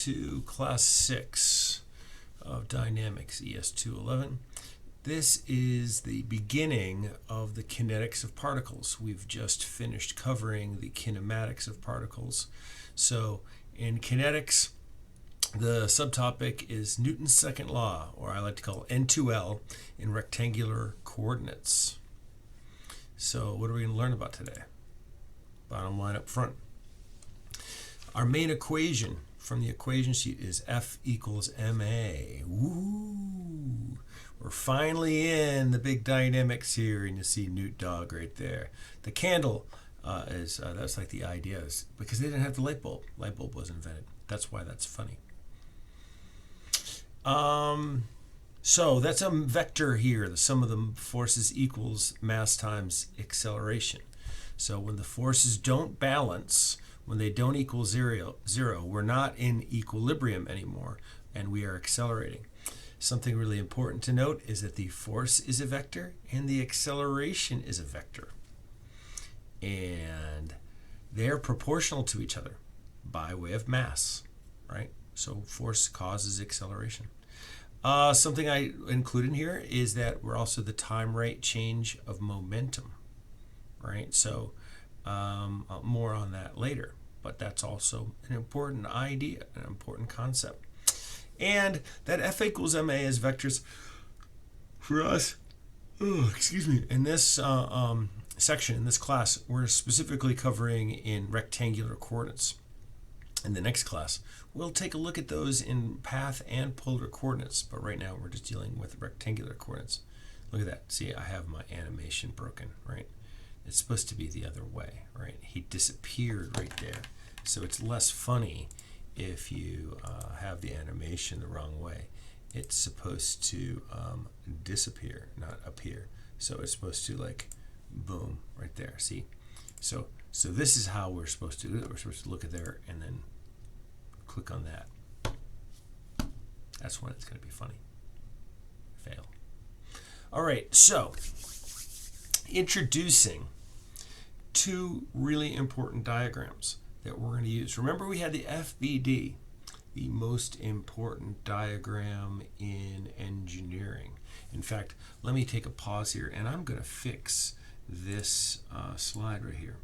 To class 6 of dynamics, ES211. This is the beginning of the kinetics of particles. We've just finished covering the kinematics of particles. So in kinetics, the subtopic is Newton's second law, or I like to call N2L, in rectangular coordinates. So what are we going to learn about today? Bottom line up front. Our main equation from the equation sheet is F equals ma. Woo! We're finally in the big dynamics here, and you see Newt dog right there. The candle that's like the idea is because they didn't have the light bulb. Light bulb was invented. That's why that's funny. So that's a vector here. The sum of the forces equals mass times acceleration. So when the forces don't balance, when they don't equal zero, we're not in equilibrium anymore, and we are accelerating. Something really important to note is that the force is a vector and the acceleration is a vector. And they're proportional to each other by way of mass, right? So force causes acceleration. Something I include in here is that we're also the time rate change of momentum, right? So more on that later, but that's also an important idea, an important concept. And that F equals ma is vectors for us. In this section, in this class, we're specifically covering in rectangular coordinates. In the next class, we'll take a look at those in path and polar coordinates, but right now we're just dealing with rectangular coordinates. Look at that. See, I have my animation broken, right? It's supposed to be the other way, right? He disappeared right there. So it's less funny if you have the animation the wrong way. It's supposed to disappear, not appear. So it's supposed to like boom right there. See? So this is how we're supposed to do it. We're supposed to look at there and then click on that. That's when it's going to be funny. Fail. All right, so introducing two really important diagrams that we're going to use. Remember, we had the FBD, the most important diagram in engineering. In fact, let me take a pause here, and I'm going to fix this slide right here.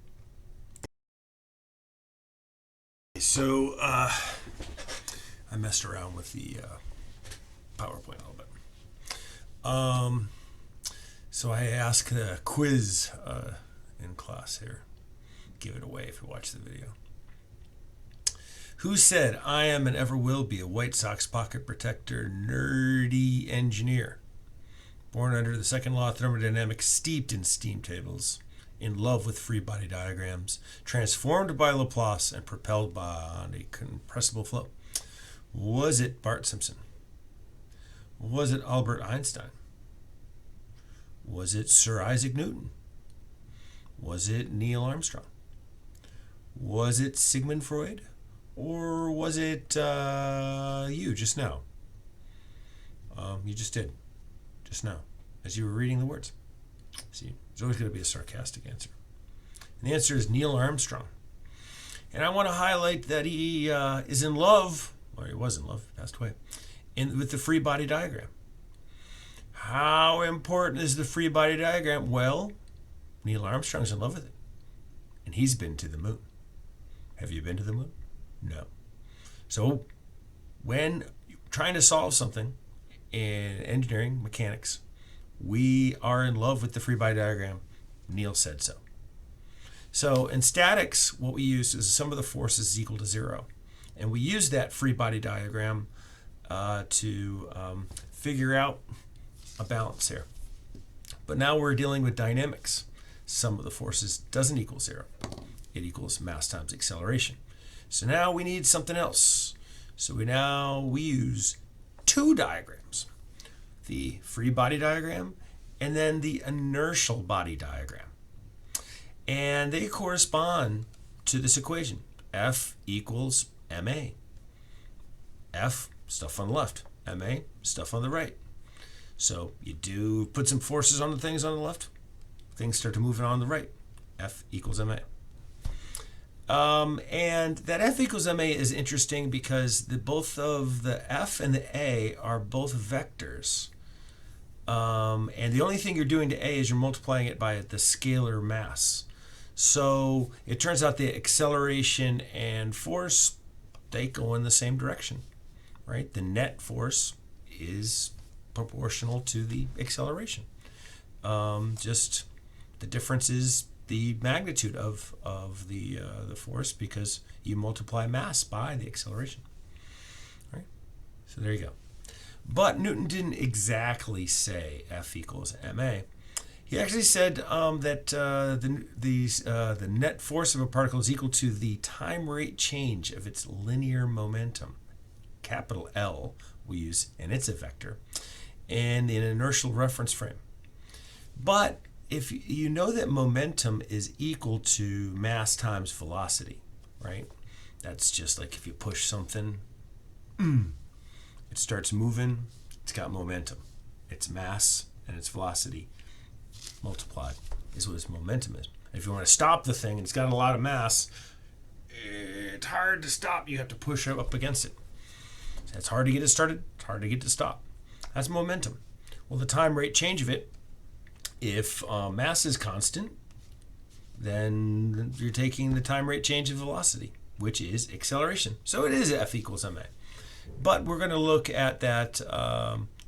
So I messed around with the PowerPoint a little bit. So I asked a quiz in class here. Give it away if you watch the video. Who said, "I am and ever will be a White Sox pocket protector, nerdy engineer, born under the second law of thermodynamics, steeped in steam tables, in love with free body diagrams, transformed by Laplace and propelled by a compressible flow"? Was it Bart Simpson? Was it Albert Einstein? Was it Sir Isaac Newton? Was it Neil Armstrong? Was it Sigmund Freud? Or was it you just now? You just did, just now, as you were reading the words. See, there's always going to be a sarcastic answer. And the answer is Neil Armstrong. And I want to highlight that he is in love, or he was in love, he passed away, with the free body diagram. How important is the free body diagram? Well, Neil Armstrong's in love with it. And he's been to the moon. Have you been to the moon? No. So when trying to solve something in engineering, mechanics, we are in love with the free body diagram. Neil said so. So in statics, what we use is sum of the forces is equal to 0. And we use that free body diagram to figure out a balance here. But now we're dealing with dynamics. Sum of the forces doesn't equal 0. It equals mass times acceleration. So now we need something else. So we use two diagrams. The free body diagram and then the inertial body diagram. And they correspond to this equation. F equals ma. F, stuff on the left. Ma, stuff on the right. So you put some forces on the things on the left. Things start to move on the right. F equals ma. And that F equals ma is interesting because both of the F and the A are both vectors. And the only thing you're doing to A is you're multiplying it by the scalar mass. So it turns out the acceleration and force, they go in the same direction, right? The net force is proportional to the acceleration. Just the difference is the magnitude of the force because you multiply mass by the acceleration, right? So there you go. But Newton didn't exactly say F equals ma. He actually said that the net force of a particle is equal to the time rate change of its linear momentum, capital L we use, and it's a vector, and in an inertial reference frame. But if you know that momentum is equal to mass times velocity, right? That's just like if you push something, it starts moving, it's got momentum. Its mass and its velocity multiplied is what its momentum is. If you want to stop the thing and it's got a lot of mass, it's hard to stop. You have to push up against it. It's hard to get it started, it's hard to get to stop. That's momentum. Well, the time rate change of it, if mass is constant, then you're taking the time rate change of velocity, which is acceleration. So it is F equals ma. But we're going to look at that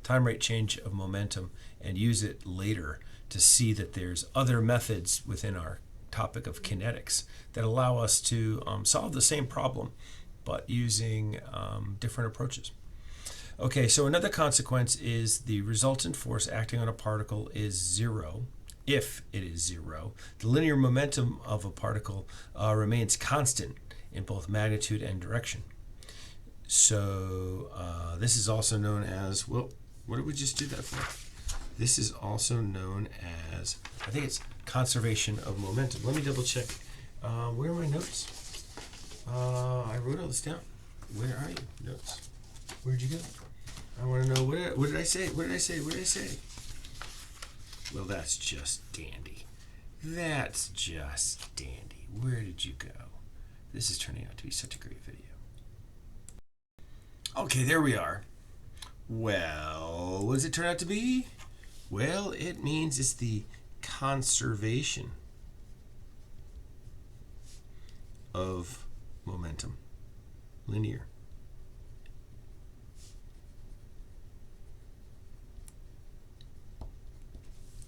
time rate change of momentum and use it later to see that there's other methods within our topic of kinetics that allow us to solve the same problem, but using different approaches. Okay, so another consequence is the resultant force acting on a particle is zero. If it is zero, the linear momentum of a particle remains constant in both magnitude and direction. So this is also known as, well, what did we just do that for? This is also known as, I think it's conservation of momentum. Let me double check. Where are my notes? I wrote all this down. Where are you? Notes. Where'd you go? I want to know, what did I say? What did I say? What did I say? Well, that's just dandy. That's just dandy. Where did you go? This is turning out to be such a great video. Okay, there we are. Well, what does it turn out to be? Well, it means it's the conservation of momentum, linear.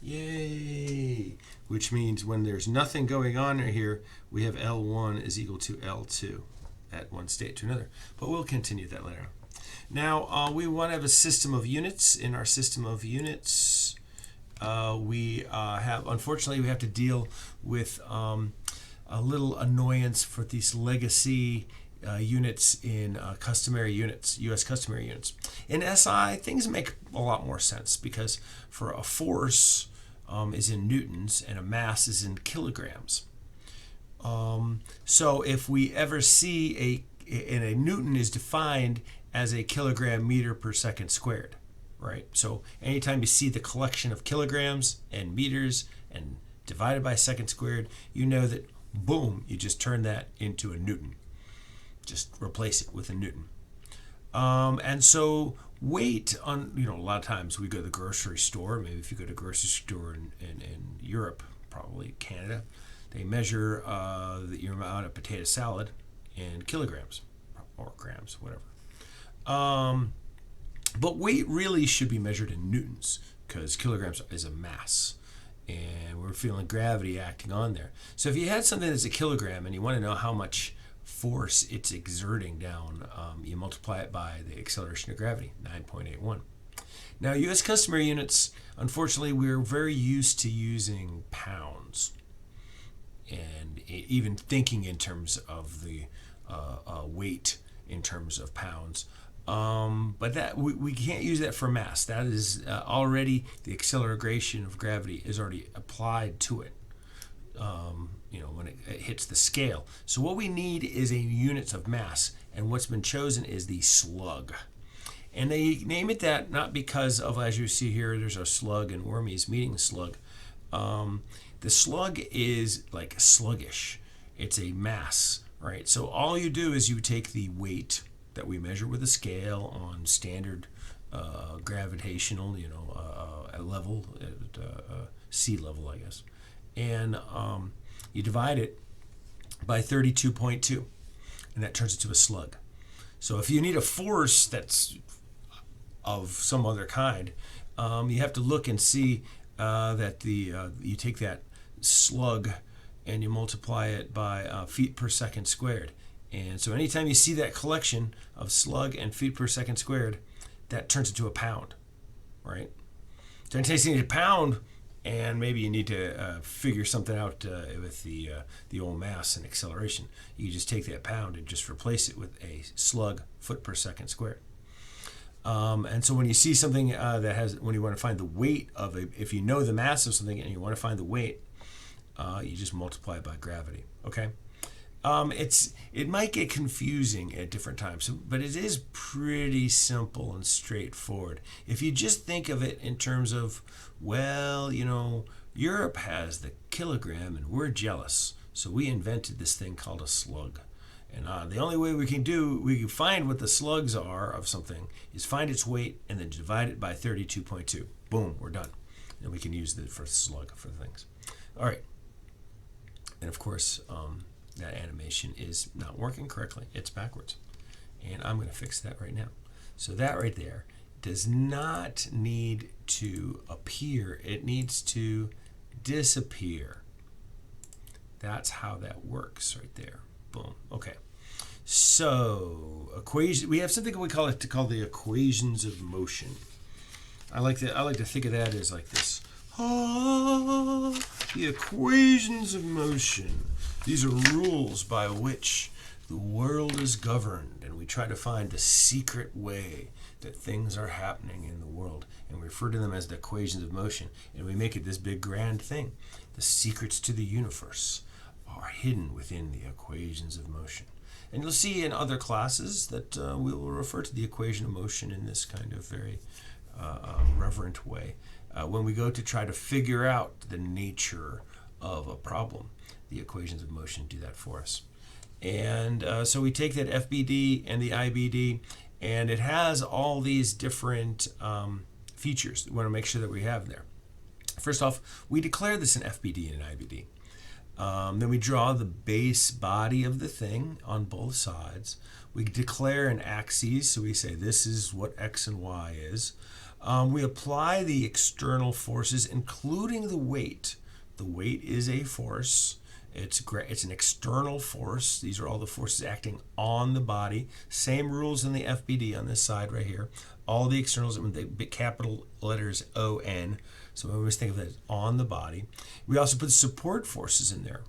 Yay! Which means when there's nothing going on here, we have L1 is equal to L2 at one state to another. But we'll continue that later. Now, we want to have a system of units. In our system of units, unfortunately, we have to deal with a little annoyance for these legacy units in customary units, U.S. customary units. In SI, things make a lot more sense because for a force is in newtons and a mass is in kilograms. So if we ever see a newton is defined as a kilogram meter per second squared, right? So anytime you see the collection of kilograms and meters and divided by second squared, you know that, boom, you just turn that into a newton. Just replace it with a newton. And so weight on, a lot of times we go to the grocery store, maybe if you go to a grocery store in Europe, probably Canada, they measure your amount of potato salad in kilograms or grams, whatever. But weight really should be measured in newtons because kilograms is a mass and we're feeling gravity acting on there. So if you had something that's a kilogram and you want to know how much force it's exerting down, you multiply it by the acceleration of gravity, 9.81. Now, U.S. customary units, unfortunately, we're very used to using pounds and even thinking in terms of the weight in terms of pounds. But that we can't use that for mass. That is already the acceleration of gravity is already applied to it. When it hits the scale. So what we need is a units of mass, and what's been chosen is the slug. And they name it that not because of, as you see here, there's a slug and wormies meeting the slug. The slug is like sluggish. It's a mass right? So all you do is you take the weight that we measure with a scale on standard gravitational, level, sea level, I guess, and you divide it by 32.2, and that turns it to a slug. So if you need a force that's of some other kind, you have to look and see that you take that slug and you multiply it by feet per second squared. And so anytime you see that collection of slug and feet per second squared, that turns into a pound, right? So anytime you need a pound, and maybe you need to figure something out with the old mass and acceleration, you just take that pound and just replace it with a slug foot per second squared. And so when you see something when you want to find the weight of if you know the mass of something and you want to find the weight, you just multiply it by gravity. Okay. It might get confusing at different times, but it is pretty simple and straightforward. If you just think of it in terms of, well, Europe has the kilogram and we're jealous, so we invented this thing called a slug. And the only way we can find what the slugs are of something is find its weight and then divide it by 32.2. Boom, we're done. And we can use the first slug for things. All right. And of course, that animation is not working correctly. It's backwards. And I'm going to fix that right now. So that right there does not need to appear. It needs to disappear. That's how that works right there. Boom. Okay. So we have something we call the equations of motion. I like to think of that as like this. The equations of motion. These are rules by which the world is governed, and we try to find the secret way that things are happening in the world, and we refer to them as the equations of motion, and we make it this big grand thing. The secrets to the universe are hidden within the equations of motion. And you'll see in other classes that we will refer to the equation of motion in this kind of very reverent way. When we go to try to figure out the nature of a problem, the equations of motion do that for us. And so we take that FBD and the IBD, and it has all these different features we want to make sure that we have there. First off, we declare this in FBD and IBD. Then we draw the base body of the thing on both sides. We declare an axis, so we say this is what X and Y is. We apply the external forces, including the weight. The weight is a force. It's an external force. These are all the forces acting on the body. Same rules in the FBD on this side right here. All the externals with the big capital letters ON. So we always think of that as on the body. We also put support forces in there.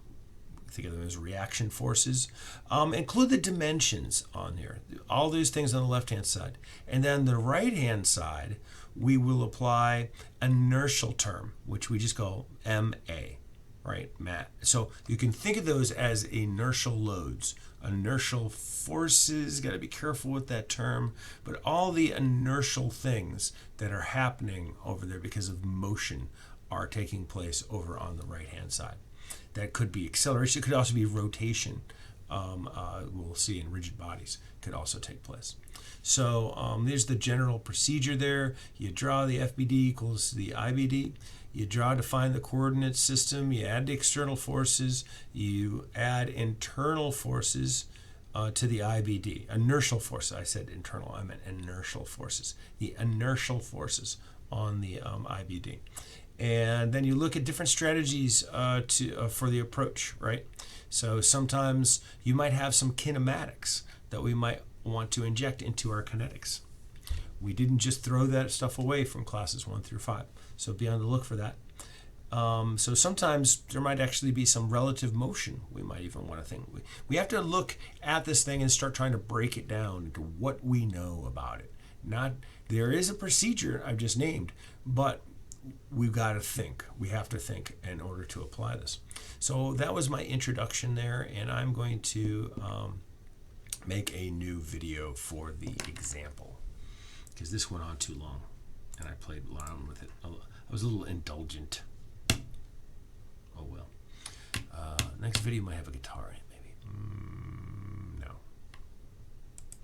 Think of them as reaction forces. Include the dimensions on here. All those things on the left-hand side. And then the right-hand side, we will apply inertial term, which we just call MA. Right, Matt? So you can think of those as inertial loads. Inertial forces, got to be careful with that term, but all the inertial things that are happening over there because of motion are taking place over on the right-hand side. That could be acceleration, it could also be rotation. We'll see in rigid bodies could also take place. So there's the general procedure there. You draw the FBD equals the IBD. You draw to find the coordinate system. You add the external forces. You add internal forces to the IBD. Inertial forces. I said internal. I meant inertial forces. The inertial forces on the IBD. And then you look at different strategies for the approach, right? So sometimes you might have some kinematics that we might want to inject into our kinetics. We didn't just throw that stuff away from classes 1 through 5. So be on the look for that. So sometimes there might actually be some relative motion we might even want to think. We have to look at this thing and start trying to break it down into what we know about it. There is a procedure I've just named, but we've got to think. We have to think in order to apply this. So that was my introduction there, and I'm going to make a new video for the example because this went on too long and I played around with it. I was a little indulgent. Oh well. Next video might have a guitar in it.